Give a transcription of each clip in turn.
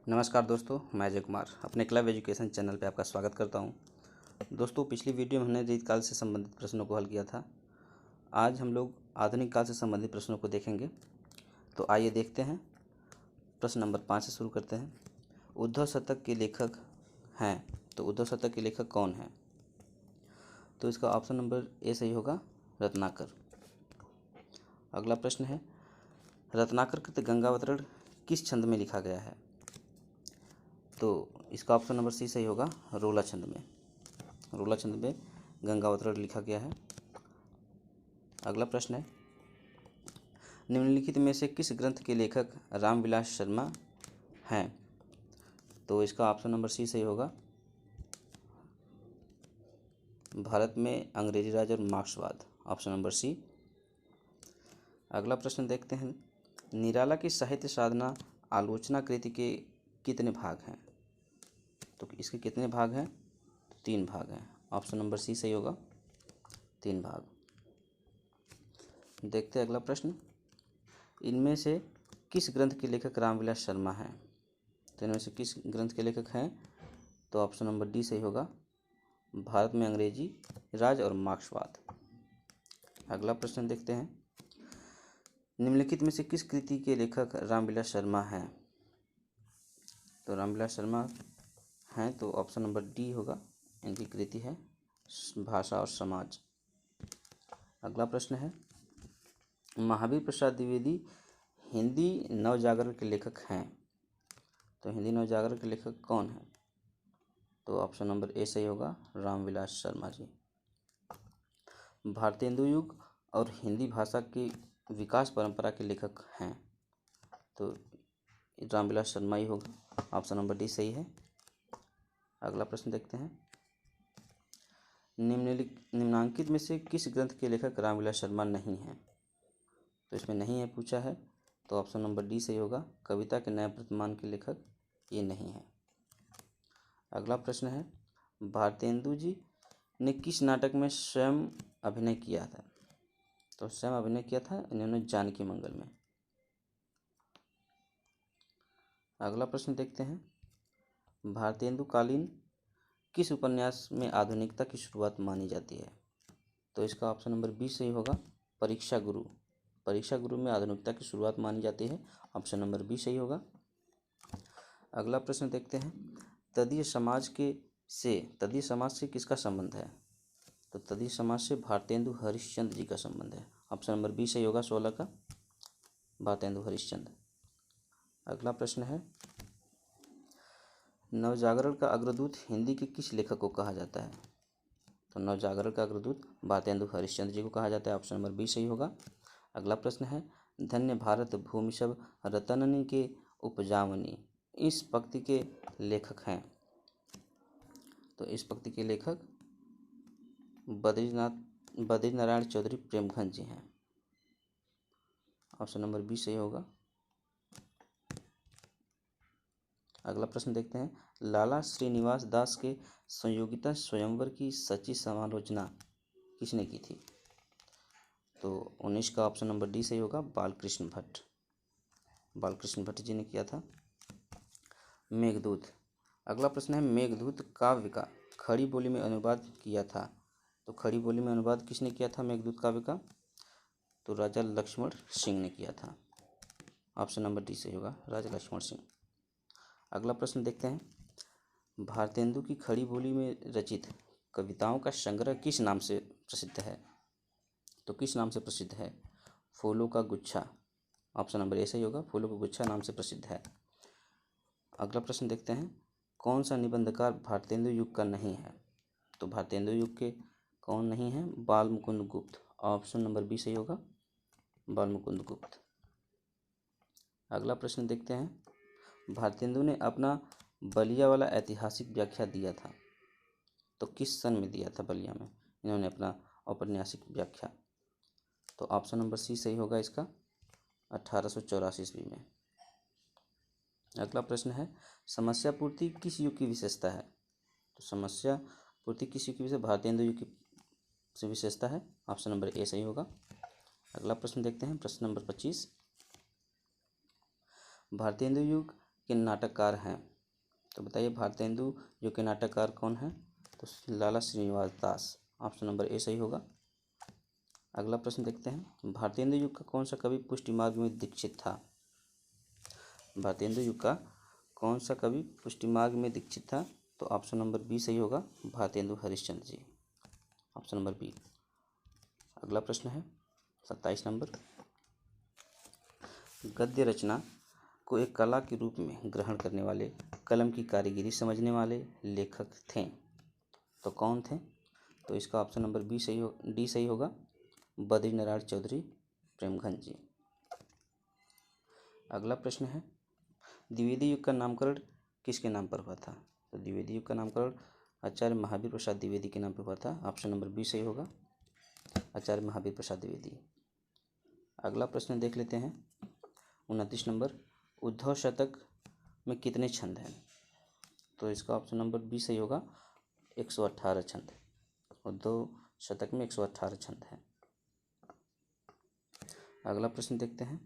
नमस्कार दोस्तों, मैं अजय कुमार अपने क्लब एजुकेशन चैनल पे आपका स्वागत करता हूं। दोस्तों, पिछली वीडियो में हमने रीत काल से संबंधित प्रश्नों को हल किया था। आज हम लोग आधुनिक काल से संबंधित प्रश्नों को देखेंगे। तो आइए देखते हैं। प्रश्न नंबर 5 से शुरू करते हैं। उद्धव शतक के लेखक हैं, तो उद्धव शतक के लेखक कौन हैं? तो इसका ऑप्शन नंबर ए सही होगा, रत्नाकर। अगला प्रश्न है, रत्नाकर कृत गंगावतरण किस छंद में लिखा गया है? तो इसका ऑप्शन नंबर सी सही होगा, रोला छंद में। रोला छंद में गंगावतरण लिखा गया है। अगला प्रश्न है, निम्नलिखित में से किस ग्रंथ के लेखक रामविलास शर्मा हैं? तो इसका ऑप्शन नंबर सी सही होगा, भारत में अंग्रेजी राज और मार्क्सवाद, ऑप्शन नंबर सी। अगला प्रश्न देखते हैं, निराला की साहित्य साधना आलोचना कृति के कितने भाग हैं? तो इसके कितने भाग हैं? 3 भाग हैं, ऑप्शन नंबर सी सही होगा, 3 भाग। देखते हैं अगला प्रश्न, इनमें से किस ग्रंथ के लेखक रामविलास शर्मा हैं? तो इनमें से किस ग्रंथ के लेखक हैं? तो ऑप्शन नंबर डी सही होगा, भारत में अंग्रेजी राज और मार्क्सवाद। अगला प्रश्न देखते हैं, निम्नलिखित में से किस कृति के लेखक रामविलास शर्मा हैं? तो रामविलास शर्मा हैं, तो ऑप्शन नंबर डी होगा, इनकी कृति है भाषा और समाज। अगला प्रश्न है, महावीर प्रसाद द्विवेदी हिंदी नवजागरण के लेखक हैं, तो हिंदी नवजागरण के लेखक कौन हैं? तो ऑप्शन नंबर ए सही होगा, रामविलास शर्मा जी। भारतेंदु युग और हिंदी भाषा की विकास परंपरा के लेखक हैं, तो रामविलास शर्मा ही होगा, ऑप्शन नंबर डी सही है। अगला प्रश्न देखते हैं, निम्नांकित में से किस ग्रंथ के लेखक रामविलास शर्मा नहीं हैं? तो इसमें नहीं है पूछा है, तो ऑप्शन नंबर डी सही होगा, कविता के नए प्रतिमान के लेखक ये नहीं है। अगला प्रश्न है, भारतेंदु जी ने किस नाटक में स्वयं अभिनय किया था? तो स्वयं अभिनय किया था इन्होंने जानकी मंगल में। अगला प्रश्न देखते हैं, भारतेंदु कालीन किस उपन्यास में आधुनिकता की शुरुआत मानी जाती है? तो इसका ऑप्शन नंबर बी सही होगा, परीक्षा गुरु। परीक्षा गुरु में आधुनिकता की शुरुआत मानी जाती है, ऑप्शन नंबर बी सही होगा। अगला प्रश्न देखते हैं, तदीय समाज से किसका संबंध है? तो तदीय समाज से भारतेंदु हरिश्चंद्र जी का संबंध है, ऑप्शन नंबर बी सही होगा, 16 का, भारतेंदु हरिश्चंद्र। अगला प्रश्न है, नवजागरण का अग्रदूत हिंदी के किस लेखक को कहा जाता है? तो नवजागरण का अग्रदूत भारतेंदु हरिश्चंद्र जी को कहा जाता है, ऑप्शन नंबर बी सही होगा। अगला प्रश्न है, धन्य भारत भूमि सब रतननी के उपजावनी इस पंक्ति के लेखक हैं? तो इस पंक्ति के लेखक बद्रीनारायण चौधरी प्रेमघंत जी हैं, ऑप्शन नंबर बी सही होगा। अगला प्रश्न देखते हैं, लाला श्रीनिवास दास के संयोगिता स्वयंवर की सच्ची समालोचना किसने की थी? तो 19 का ऑप्शन नंबर डी सही होगा, बालकृष्ण भट्ट। बालकृष्ण भट्ट जी ने किया था। मेघदूत। अगला प्रश्न है, मेघदूत काव्य का खड़ी बोली में अनुवाद किया था, तो खड़ी बोली में अनुवाद किसने किया था मेघदूत काव्य का? तो राजा लक्ष्मण सिंह ने किया था, ऑप्शन नंबर डी सही होगा, राजा लक्ष्मण सिंह। अगला प्रश्न देखते हैं, भारतेंदु की खड़ी बोली में रचित कविताओं का संग्रह किस नाम से प्रसिद्ध है? तो किस नाम से प्रसिद्ध है? फूलों का गुच्छा, ऑप्शन नंबर ए सही होगा, फूलों का गुच्छा नाम से प्रसिद्ध है। अगला प्रश्न देखते हैं, कौन सा निबंधकार भारतेंदु युग का नहीं है? तो भारतेंदु युग के कौन नहीं है? बाल मुकुंद गुप्त, ऑप्शन नंबर बी सही होगा, बाल मुकुंद गुप्त। अगला प्रश्न देखते हैं, भारतेंदु ने अपना बलिया वाला ऐतिहासिक व्याख्या दिया था, तो किस सन में दिया था बलिया में इन्होंने अपना औपन्यासिक व्याख्या? तो ऑप्शन नंबर सी सही होगा इसका, 1884 ईस्वी में। अगला प्रश्न है, समस्या पूर्ति किस युग की विशेषता है? तो समस्या पूर्ति किस युग की विशेषता? भारतेंदु युग की विशेषता है, ऑप्शन नंबर ए सही होगा। अगला प्रश्न देखते हैं, प्रश्न नंबर 25, भारतेंदु युग के नाटककार हैं? तो बताइए भारतेंदु युग के नाटककार कौन हैं? तो लाला श्रीनिवास दास। ऑप्शन नंबर ए सही होगा। अगला प्रश्न देखते हैं, भारतेंदु युग का कौन सा कवि पुष्टि मार्ग में दीक्षित था? भारतेंदु युग का कौन सा कवि पुष्टि मार्ग में दीक्षित था? तो ऑप्शन नंबर बी सही होगा, Bharatendu Harishchandra ji. Option number B. अगला प्रश्न है 27 नंबर, गद्य रचना को एक कला के रूप में ग्रहण करने वाले, कलम की कारीगरी समझने वाले लेखक थे, तो कौन थे? तो इसका ऑप्शन नंबर डी सही होगा, बद्रीनारायण चौधरी प्रेमघंत जी। अगला प्रश्न है, द्विवेदी युग का नामकरण किसके नाम पर हुआ था? तो द्विवेदी युग का नामकरण आचार्य महावीर प्रसाद द्विवेदी के नाम पर हुआ था। ऑप्शन नंबर बी सही होगा, आचार्य महावीर प्रसाद द्विवेदी। अगला प्रश्न देख लेते हैं 29 नंबर, उद्धव शतक में कितने छंद हैं? तो इसका ऑप्शन नंबर बी सही होगा, 118 छंद। उद्धव शतक में 118 छंद हैं। अगला प्रश्न देखते हैं,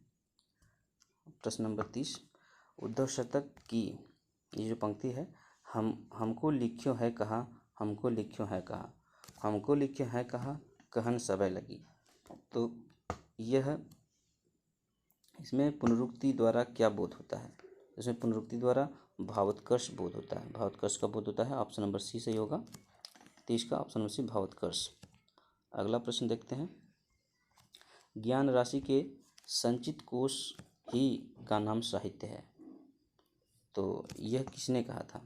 प्रश्न नंबर 30, उद्धव शतक की ये जो पंक्ति है, हमको लिख्यो है कहा, हमको लिख्यो है कहा, हमको लिख्यो है कहा, कहन सबे लगी, तो यह इसमें पुनरुक्ति द्वारा क्या बोध होता है? इसमें पुनरुक्ति द्वारा भावोत्कर्ष बोध होता है। भावोत्कर्ष का बोध होता है। ऑप्शन नंबर सी सही होगा, 30 का ऑप्शन नंबर सी भावोत्कर्ष। अगला प्रश्न देखते हैं, ज्ञान राशि के संचित कोश ही का नाम साहित्य है, तो यह किसने कहा था?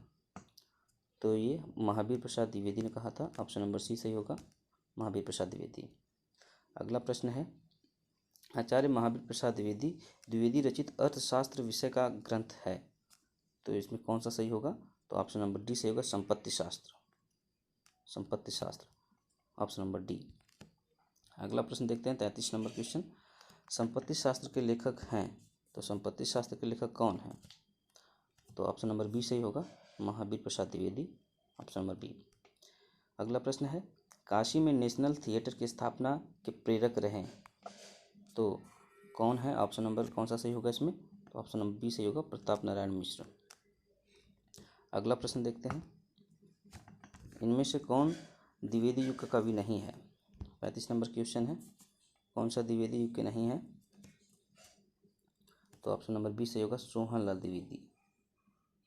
तो ये महावीर प्रसाद द्विवेदी ने कहा था। ऑप्शन नंबर सी सही होगा, महावीर प्रसाद द्विवेदी। अगला प्रश्न है, आचार्य महावीर प्रसाद द्विवेदी रचित अर्थशास्त्र विषय का ग्रंथ है, तो इसमें कौन सा सही होगा? तो ऑप्शन नंबर डी सही होगा, संपत्ति शास्त्र। संपत्ति शास्त्र, ऑप्शन नंबर डी। अगला प्रश्न देखते हैं 33 नंबर क्वेश्चन, संपत्ति शास्त्र के लेखक हैं, तो संपत्ति शास्त्र के लेखक कौन हैं? तो ऑप्शन नंबर बी सही होगा, Mahavir Prasad Dwivedi. Option number B. अगला प्रश्न है, काशी में नेशनल थिएटर की स्थापना के प्रेरक रहे, तो कौन है? ऑप्शन नंबर कौन सा सही होगा इसमें? तो ऑप्शन नंबर बी सही होगा, प्रताप नारायण मिश्र। अगला प्रश्न देखते हैं, इनमें से कौन द्विवेदी युग का कवि नहीं है? 35 नंबर क्वेश्चन है, कौन सा द्विवेदी युग के नहीं है? तो ऑप्शन नंबर बी सही होगा, सोहनलाल द्विवेदी,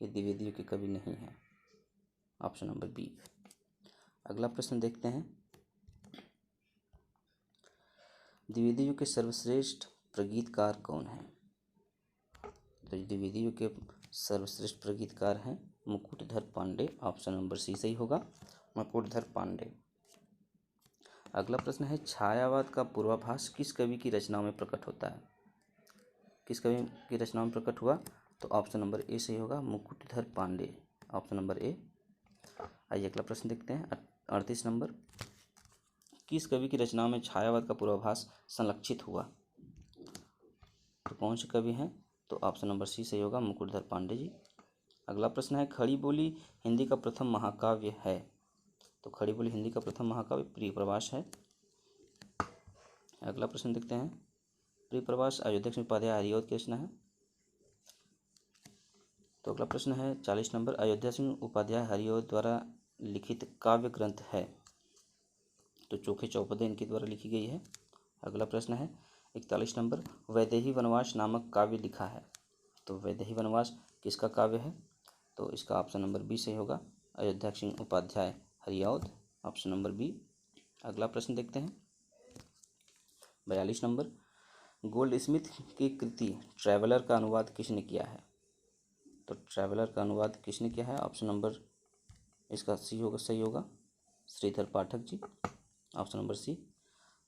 ये द्विवेदी युग के कवि नहीं है। Option number B. अगला प्रश्न देखते हैं, द्विवेदी युग के सर्वश्रेष्ठ प्रगीतकार कौन है? तो द्विवेदी युग के सर्वश्रेष्ठ प्रगीतकार हैं Mukutdhar Pandey. Option number C सही होगा, मुकुटधर पांडे। अगला प्रश्न है, छायावाद का पूर्वाभास किस कवि की रचनाओं में प्रकट होता है? किस कवि की रचनाओं में प्रकट हुआ? तो ऑप्शन नंबर ए सही होगा, Mukutdhar Pandey. Option number A. आइए अगला प्रश्न देखते हैं 38 नंबर, किस कवि की रचनाओं में छायावाद का पूर्वाभास संलक्षित हुआ? तो कौन से कवि हैं? तो ऑप्शन नंबर सी सही होगा, मुकुटधर पांडे जी। अगला प्रश्न है, खड़ी बोली हिंदी का प्रथम महाकाव्य है, तो खड़ी बोली हिंदी का प्रथम महाकाव्य प्रियप्रवास है। अगला प्रश्न देखते हैं, प्रियप्रवास अयोध्या सिंह उपाध्याय हरिऔध की रचना है। तो अगला प्रश्न है 40 नंबर, अयोध्या सिंह उपाध्याय हरिऔध द्वारा लिखित काव्य ग्रंथ है, तो चोखे चौपदे इनके द्वारा लिखी गई है। अगला प्रश्न है 41 नंबर, वैदेही वनवास नामक काव्य लिखा है, तो वैदेही वनवास किसका काव्य है? तो इसका ऑप्शन नंबर बी सही होगा, Ayodhya Singh Upadhyay Hariaudh. Option number B. अगला प्रश्न देखते हैं 42 नंबर, गोल्ड स्मिथ की कृति ट्रैवलर का अनुवाद किसने किया है? तो ट्रैवलर का अनुवाद किसने किया है? ऑप्शन नंबर इसका सी होगा, सही होगा, Shridhar Pathak ji. Option number C.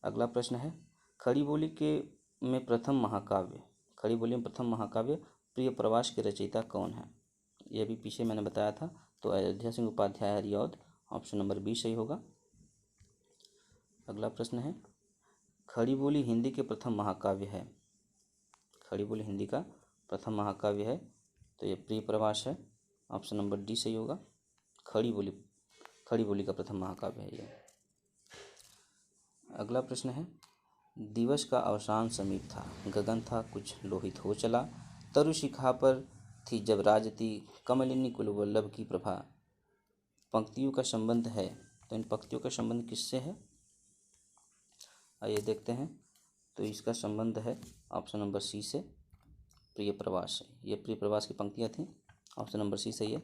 अगला प्रश्न है, खड़ी बोली में प्रथम महाकाव्य प्रियप्रवास के रचयिता कौन है? यह भी पीछे मैंने बताया था, तो Ayodhya Singh Upadhyay Hariaudh. Option number B सही होगा। अगला प्रश्न है, खड़ी बोली हिंदी के प्रथम महाकाव्य है, खड़ी बोली हिंदी का प्रथम महाकाव्य है, तो ये प्रियप्रवास है। ऑप्शन नंबर डी सही होगा, खड़ी बोली का प्रथम महाकाव्य है यह। अगला प्रश्न है, दिवस का अवसान समीप था, गगन था कुछ लोहित हो चला, तरु शिखा पर थी जब राजती कमलिनी कुलवल्लभ की प्रभा। पंक्तियों का संबंध है, तो इन पंक्तियों का संबंध किससे है? आइए देखते हैं। तो इसका संबंध है ऑप्शन नंबर सी से, प्रिय प्रवास से। ये प्रिय प्रवास की पंक्तियाँ थीं, ऑप्शन नंबर सी सही है।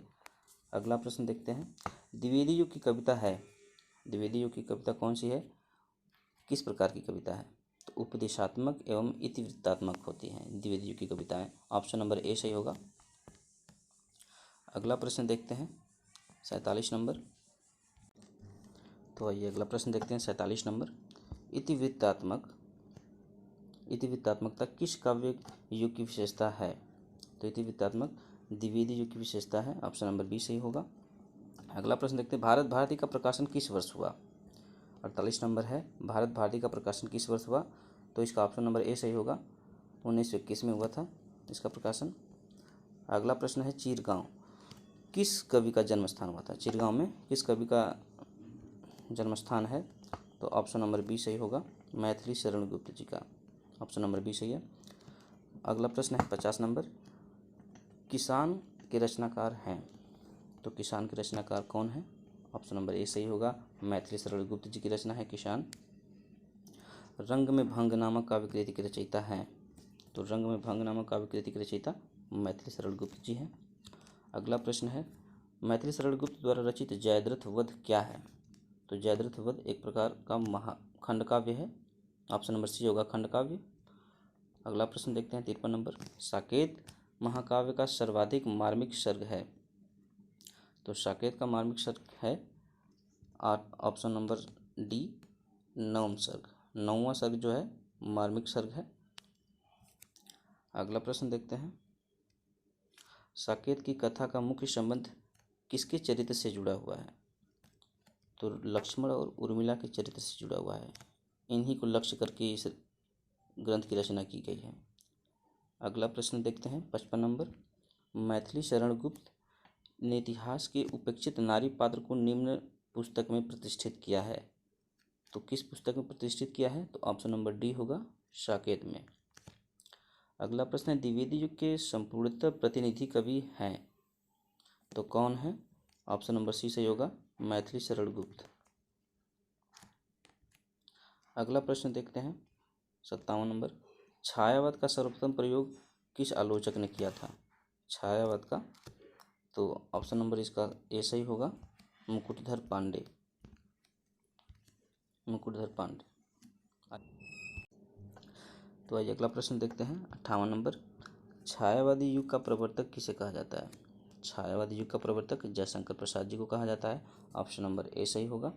अगला प्रश्न देखते हैं। द्विवेदी युग की कविता है, द्विवेदी युग की कविता कौन सी है, किस प्रकार की कविता है? तो उपदेशात्मक एवं इतिवृत्तात्मक होती हैं द्विवेदी युग की कविताएं। ऑप्शन नंबर ए सही होगा। अगला प्रश्न देखते हैं 47 नंबर। तो आइए अगला प्रश्न देखते हैं 47 नंबर। इतिवृत्तात्मकता किस काव्य युग की विशेषता है? तो इतिवृत्तात्मक द्विवेदी युग की विशेषता है। ऑप्शन नंबर बी सही होगा। अगला प्रश्न देखते हैं। भारत भारती का प्रकाशन किस वर्ष हुआ? 48 नंबर है, भारत भारती का प्रकाशन किस वर्ष हुआ? तो इसका ऑप्शन नंबर ए सही होगा। 1921 में हुआ था इसका प्रकाशन। अगला प्रश्न है। चीरगांव किस कवि का जन्म स्थान हुआ था? चीरगांव में किस कवि का जन्म स्थान है? तो ऑप्शन नंबर बी सही होगा, मैथिली शरण गुप्त जी का। ऑप्शन नंबर बी सही है। अगला प्रश्न है 50 नंबर। किसान के रचनाकार हैं, तो किसान के रचनाकार कौन है? ऑप्शन नंबर ए सही होगा, मैथिली शरण गुप्त जी की रचना है किसान। रंग में भंग नामक काव्य कृति के रचयिता हैं, तो रंग में भंग नामक काव्य कृति के रचयिता मैथिली शरण गुप्त जी हैं। अगला प्रश्न है। मैथिली शरण गुप्त द्वारा रचित जयद्रथ वध क्या है? तो जयद्रथ वध एक प्रकार का खंड काव्य है। ऑप्शन नंबर सी होगा, खंड काव्य। अगला प्रश्न देखते हैं 53 नंबर। साकेत महाकाव्य का सर्वाधिक मार्मिक सर्ग है, तो साकेत का मार्मिक सर्ग है ऑप्शन नंबर डी, नवम सर्ग। नौवां सर्ग जो है मार्मिक सर्ग है। अगला प्रश्न देखते हैं। साकेत की कथा का मुख्य संबंध किसके चरित्र से जुड़ा हुआ है? तो लक्ष्मण और उर्मिला के चरित्र से जुड़ा हुआ है। इन्हीं को लक्ष्य करके इस ग्रंथ की रचना की गई है। अगला प्रश्न देखते हैं 55 नंबर। मैथिली शरण गुप्त ने इतिहास के उपेक्षित नारी पात्र को निम्न पुस्तक में प्रतिष्ठित किया है, तो किस पुस्तक में प्रतिष्ठित किया है? तो ऑप्शन नंबर डी होगा, साकेत में। अगला प्रश्न है। द्विवेदी युग के संपूर्णतः प्रतिनिधि कवि हैं, तो कौन है? ऑप्शन नंबर सी सही होगा, मैथिली शरण गुप्त। अगला प्रश्न देखते हैं 57 नंबर। छायावाद का सर्वप्रथम प्रयोग किस आलोचक ने किया था? छायावाद का, तो ऑप्शन नंबर इसका ए सही होगा, मुकुटधर पांडे। मुकुटधर पांडे। तो आइए अगला प्रश्न देखते हैं 58 नंबर। छायावादी युग का प्रवर्तक किसे कहा जाता है? छायावादी युग का प्रवर्तक जयशंकर प्रसाद जी को कहा जाता है। ऑप्शन नंबर ए सही होगा।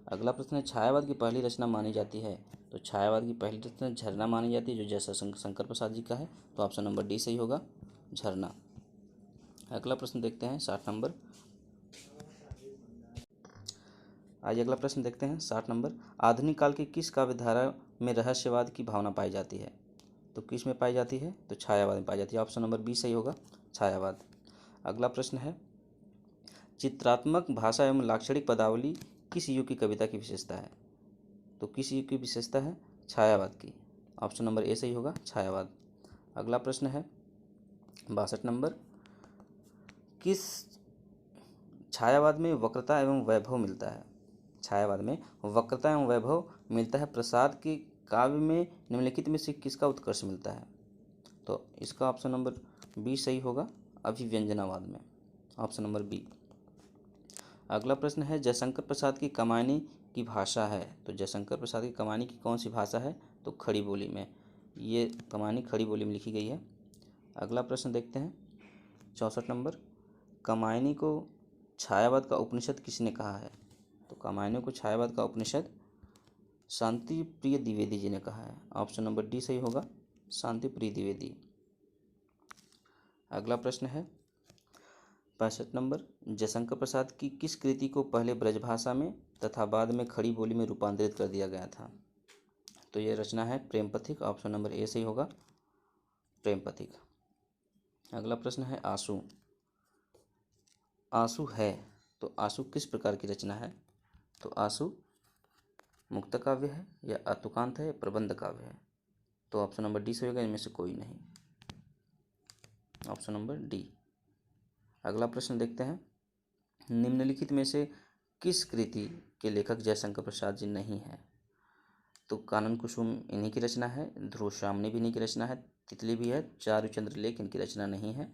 अगला प्रश्न है। छायावाद की पहली रचना मानी जाती है, तो छायावाद की पहली रचना झरना मानी जाती है, जो जयशंकर प्रसाद जी का है, तो ऑप्शन नंबर डी सही होगा, झरना। अगला प्रश्न देखते हैं 60 नंबर। आइए अगला प्रश्न देखते हैं 60 नंबर। आधुनिक काल की किस काव्यधारा में रहस्यवाद की भावना पाई जाती है? तो किस में पाई जाती है? तो छायावाद में पाई जाती है। ऑप्शन नंबर बी सही होगा, छायावाद। अगला प्रश्न है। चित्रात्मक भाषा एवं लाक्षणिक पदावली किस युग की कविता की विशेषता है? तो किस युग की विशेषता है? छायावाद की। ऑप्शन नंबर ए सही होगा, छायावाद। अगला प्रश्न है 62 नंबर। किस छायावाद में वक्रता एवं वैभव मिलता है? छायावाद में वक्रता एवं वैभव मिलता है। प्रसाद के काव्य में निम्नलिखित में से किसका उत्कर्ष मिलता है? तो इसका ऑप्शन नंबर बी सही होगा, अभिव्यंजनावाद में। Option number B. अगला प्रश्न है। जयशंकर प्रसाद की कमानी की भाषा है, तो जयशंकर प्रसाद की कमानी की कौन सी भाषा है? तो खड़ी बोली में। ये कमानी खड़ी बोली में लिखी गई है। अगला प्रश्न देखते हैं 64 नंबर। कमायनी को छायावाद का उपनिषद किसने कहा है? तो कमायनी को छायावाद का उपनिषद शांति प्रिय द्विवेदी जी ने कहा है। ऑप्शन नंबर डी सही होगा, शांति प्रिय द्विवेदी। अगला प्रश्न है 65 नंबर। जयशंकर प्रसाद की किस कृति को पहले ब्रजभाषा में तथा बाद में खड़ी बोली में रूपांतरित कर दिया गया था? तो ये रचना है प्रेम पथिक। ऑप्शन नंबर ए सही होगा, प्रेम पथिक। अगला प्रश्न है आंसू। आंसू है, तो आंसू किस प्रकार की रचना है? तो आंसू मुक्त काव्य है या अतुकांत है, प्रबंध काव्य है, तो ऑप्शन नंबर डी सही होगा, इनमें से कोई नहीं। Option number D. अगला प्रश्न देखते हैं, निम्नलिखित में से किस कृति के लेखक जयशंकर प्रसाद जी नहीं हैं? तो कानन कुसुम इन्हीं की रचना है, ध्रुव सामने भी इन्हीं की रचना है, तितली भी है, चारुचंद्र लेख इनकी रचना नहीं है।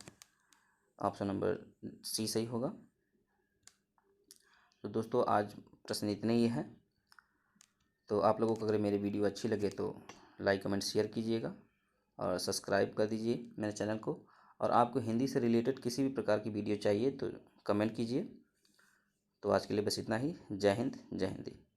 ऑप्शन नंबर सी सही होगा। तो दोस्तों आज प्रश्न इतने ही हैं। तो आप लोगों को अगर मेरी वीडियो अच्छी लगे तो लाइक कमेंट शेयर कीजिएगा और सब्सक्राइब कर दीजिए मेरे चैनल को। और आपको हिंदी से रिलेटेड किसी भी प्रकार की वीडियो चाहिए तो कमेंट कीजिए। तो आज के लिए बस इतना ही। जय हिंद, जय हिंदी।